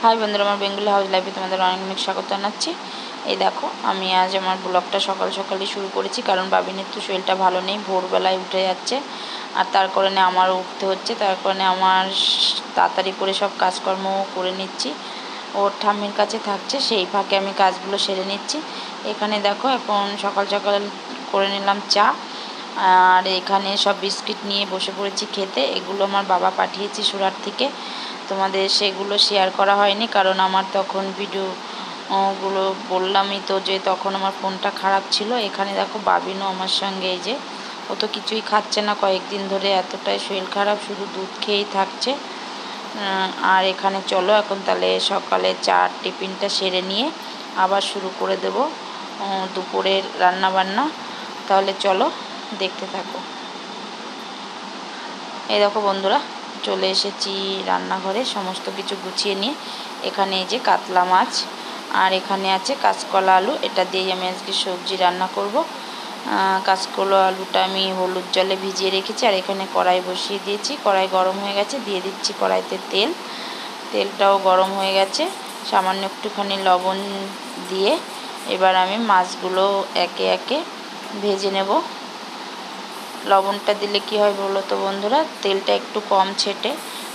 High বন্ধুরা, আমার Bengali house লাইফে তোমাদের অনেক অনেক স্বাগত জানাচ্ছি। এই দেখো, আমি আজ আমার ব্লগটা সকাল সকালই শুরু করেছি, কারণ বাবিনের তো শরীরটা ভালো নেই, ভোরবেলায় উঠে যাচ্ছে আর তার কারণে আমারও উঠতে হচ্ছে। তার কারণে আমার তাড়াতাড়ি করে সব কাজকর্ম করে নিচ্ছি। ওর ঠাম্মির কাছে থাকছে, সেই ফাঁকে আমি কাজগুলো সেরে নিচ্ছি। এখানে দেখো, এখন সকাল সকাল করে নিলাম চা, আর এখানে সব বিস্কিট নিয়ে বসে পড়েছি খেতে। এগুলো আমার বাবা পাঠিয়েছে সুরাট থেকে, তোমাদের সেগুলো শেয়ার করা হয়নি, কারণ আমার তখন ভিডিওগুলো বললামই তো যে তখন আমার ফোনটা খারাপ ছিল। এখানে দেখো, বাবিনও আমার সঙ্গে, এই যে ও তো কিছুই খাচ্ছে না কয়েকদিন ধরে, এতটাই শরীর খারাপ, শুধু দুধ খেয়েই থাকছে। আর এখানে চলো এখন তাহলে সকালে চার টিফিনটা সেরে নিয়ে আবার শুরু করে দেব দুপুরের রান্নাবান্না। তাহলে চলো দেখতে থাকো। এই দেখো বন্ধুরা, চলে এসেছি রান্নাঘরে সমস্ত কিছু গুছিয়ে নিয়ে। এখানে এই যে কাতলা মাছ, আর এখানে আছে কাঁচকলা আলু, এটা দিয়েই আমি আজকে সবজি রান্না করব। কাঁচকলা আলুটা আমি হলুদ জলে ভিজিয়ে রেখেছি, আর এখানে কড়াই বসিয়ে দিয়েছি। কড়াই গরম হয়ে গেছে, দিয়ে দিচ্ছি কড়াইতে তেল। তেলটাও গরম হয়ে গেছে, সামান্য একটুখানি লবণ দিয়ে এবার আমি মাছগুলো একে একে ভেজে নেব। লবণটা দিলে কি হয় বলো তো বন্ধুরা, তেলটা একটু কম ছেটে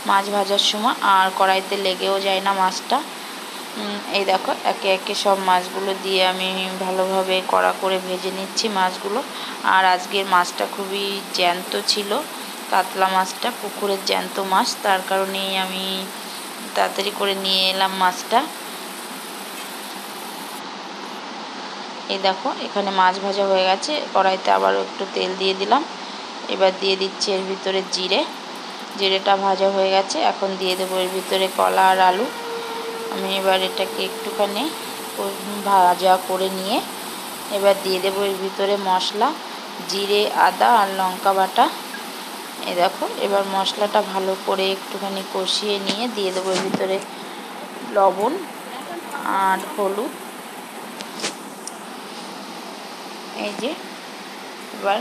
মাছ ভাজার সময়, আর কড়াইতে লেগেও যায় না মাছটা। এই দেখো, একে একে সব মাছগুলো দিয়ে আমি ভালোভাবে কড়া করে ভেজে নিচ্ছি মাছগুলো। আর আজকের মাছটা খুবই জ্যান্ত ছিল, কাতলা মাছটা পুকুরের জ্যান্ত মাছ, তার কারণেই আমি তাড়াতাড়ি করে নিয়ে এলাম মাছটা। এই দেখো, এখানে মাছ ভাজা হয়ে গেছে, কড়াইতে আবারও একটু তেল দিয়ে দিলাম। এবার দিয়ে দিচ্ছি এর ভিতরে জিরেটা ভাজা হয়ে গেছে। এখন দিয়ে দেবো এর ভিতরে কলা আর আলু। আমি এবার এটাকে একটুখানি ভাজা করে নিয়ে এবার দিয়ে দেবো এর ভিতরে মশলা, জিরে, আদা আর লঙ্কা বাটা। এই দেখো, এবার মশলাটা ভালো করে একটুখানি কষিয়ে নিয়ে দিয়ে দেবো এর ভিতরে লবণ আর হলুদ। এই যে, এবার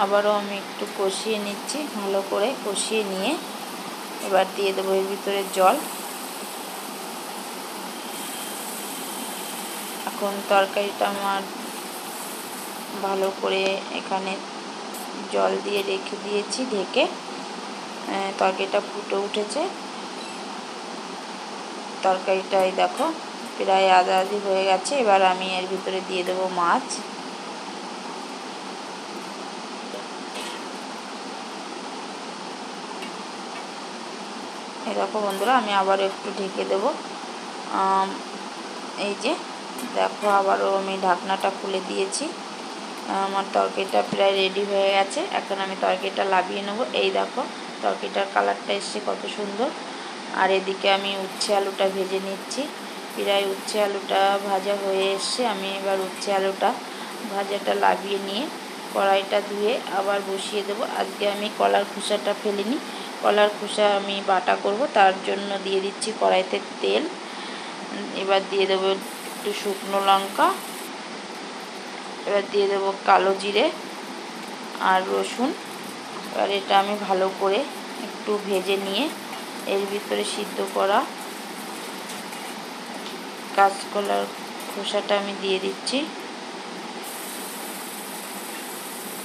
আবারও আমি একটু কষিয়ে নিচ্ছি, ভালো করে কষিয়ে নিয়ে এবার দিয়ে দেবো এর ভিতরে জল। এখন তরকারিটা আমার ভালো করে এখানে জল দিয়ে রেখে দিয়েছি ঢেকে, তরকারিটা ফুটে উঠেছে। তরকারিটাই দেখো প্রায় আধা আধি হয়ে গেছে। এবার আমি এর ভিতরে দিয়ে দেবো মাছ। এই দেখো বন্ধুরা, আমি আবারও একটু ঢেকে দেবো। এই যে দেখো, আবারও আমি ঢাকনাটা খুলে দিয়েছি। আমার তরকারিটা প্রায় রেডি হয়ে গেছে। এখন আমি তরকারিটা নামিয়ে নেবো। এই দেখো, তরকারিটার কালারটা এসছে কত সুন্দর। আর এদিকে আমি উচ্ছে আলুটা ভেজে নিচ্ছি। প্রায় উচ্ছে আলুটা ভাজা হয়ে এসছে। আমি এবার উচ্ছে আলুটা ভাজাটা নামিয়ে নিয়ে কড়াইটা ধুয়ে আবার বসিয়ে দেবো। আজকে আমি কলার খোসাটা ফেলিনি, কলার খোসা আমি বাটা করব, তার জন্য দিয়ে দিচ্ছি কড়াইতে তেল। এবার দিয়ে দেবো একটু শুকনো লঙ্কা, এবার দিয়ে দেবো কালো জিরে আর রসুন। এবার এটা আমি ভালো করে একটু ভেজে নিয়ে এর ভিতরে সিদ্ধ করা কাঁচকলার খোসাটা আমি দিয়ে দিচ্ছি।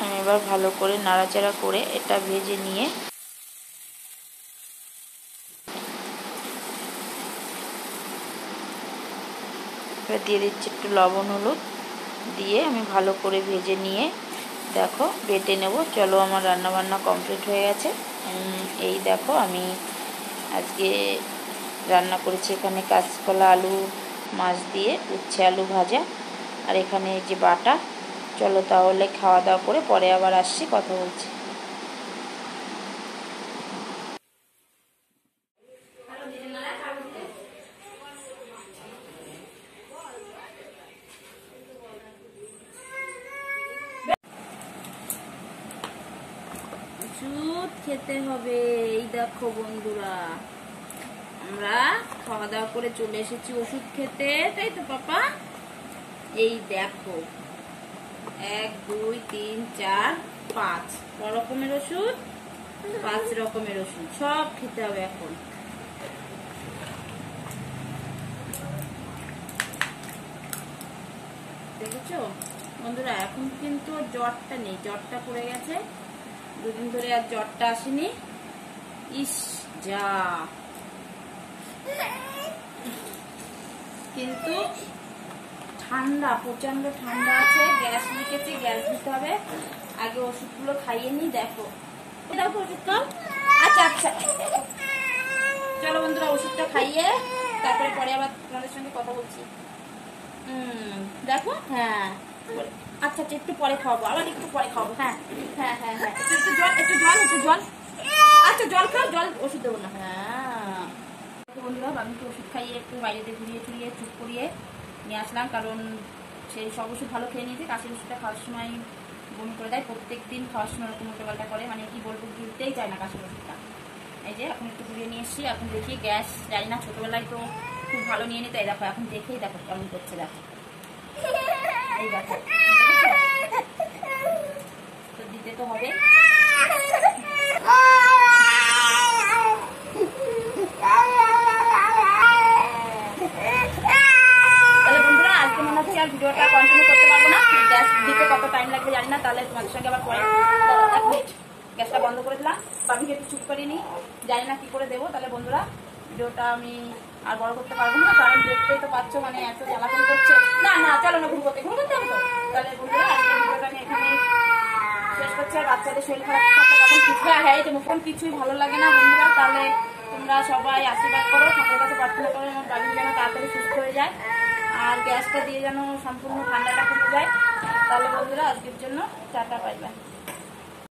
আমি এবার ভালো করে নাড়াচাড়া করে এটা ভেজে নিয়ে এবার দিয়ে দিচ্ছি একটু লবণ হলুদ দিয়ে আমি ভালো করে ভেজে নিয়ে দেখো বেটে নেব। চলো, আমার রান্নাবান্না কমপ্লিট হয়ে গেছে। এই দেখো, আমি আজকে রান্না করেছি এখানে কাঁচকলা আলু মাছ দিয়ে উচ্ছে আলু ভাজা, আর এখানে এই যে বাটা। চলো তাহলে খাওয়া দাওয়া করে পরে আবার আসছি, কথা বলছি। ওষুধ খেতে হবে। এই দেখো বন্ধুরা, আমরা খাওয়া দাওয়া করে চলে এসেছি ওষুধ খেতে, তাই তো পাপা? এই দেখো, 1 2 3 4 5 রকমের ওষুধ, 5 রকমের ওষুধ সব খেতে হবে এখন। দেখেছো বন্ধুরা, এখন কিন্তু জ্বরটা নেই, জ্বরটা পড়ে গেছে, দুদিন ধরে আর জ্বরটা আসেনি। ইস যা, কিন্তু ঠান্ডা, প্রচন্ড ঠান্ডা আছে, গ্যাস লিখেছে, গ্যাস দিতে হবে। আগে ওষুধগুলো খাইয়ে নি। দেখো দেখো ওষুধ খাও। আচ্ছা আচ্ছা চলো বন্ধুরা, ওষুধটা খাইয়ে তারপরে পরে আবার তোমাদের সঙ্গে কথা বলছি। দেখো হ্যাঁ আচ্ছা আচ্ছা, একটু পরে খাওয়াবো, আবার একটু পরে খাওয়াবো। হ্যাঁ হ্যাঁ হ্যাঁ হ্যাঁ, একটু জল, একটু জল, একটু জল। আচ্ছা জল খাও, জল, ওষুধ দেবো না। হ্যাঁ বন্ধুরা, আমি তো ওষুধ খাইয়ে একটু বাইরেতে ঘুরিয়ে টুরিয়ে চুপ করিয়ে নিয়ে আসলাম, কারণ সেই সব ওষুধ ভালো খেয়ে নিয়েছে। কাশির ওষুধটা খাওয়ার সময় বমি করে দেয়, প্রত্যেক দিন খাওয়ার সময় ওরকম উল্টোপাল্টা করে, মানে কি বলবো, গিলতেই চায় না কাশির ওষুধটা। এই যে এখন একটু ঘুরিয়ে নিয়ে এসেছি, এখন দেখি গ্যাস, জানি না ছোটোবেলায় তো খুব ভালো নিয়ে নিতে। দেখো এখন দেখেই দেখো কেমন করছে, দেখো এই দেখো, তো দিতে তো হবে। আর ভিডিওটা কন্টিনিউ করতে পারবো না, গ্যাস দিতে কত টাইম লাগবে জানি না, তাহলে তোমাদের সঙ্গে আবার পরে। 1 মিনিট গ্যাসটা বন্ধ করে দিলাম, বাবিকে একটু চুপ করে নিই, জানি না কি করে দেবো। তাহলে বন্ধুরা ভিডিওটা আমি আর বড় করতে পারবো না, কারণ দেখতেই তো পাচ্ছ মানে এত জ্বালাতন করছে। না না চলো না, ঘুরু করতে হবে তো। তাহলে বন্ধুরা আজকে ভিডিওটা আমি এখানে শেষ করছি। আর বাচ্চাদের শরীর খারাপ থাকলে তখন কিছু, হ্যাঁ এই যে মুখন কিছুই ভালো লাগে না বন্ধুরা, তাহলে তোমরা সবাই আশীর্বাদ করো, ঠাকুরের কাছে প্রার্থনা করো আমার বাবু যেন তাড়াতাড়ি সুস্থ হয়ে যায়, আর গ্যাসটা দিয়ে যেন সম্পূর্ণ ঠান্ডাটা কমে যায়। তাহলে বন্ধুরা আজকের জন্য টাটা, বাই বাই।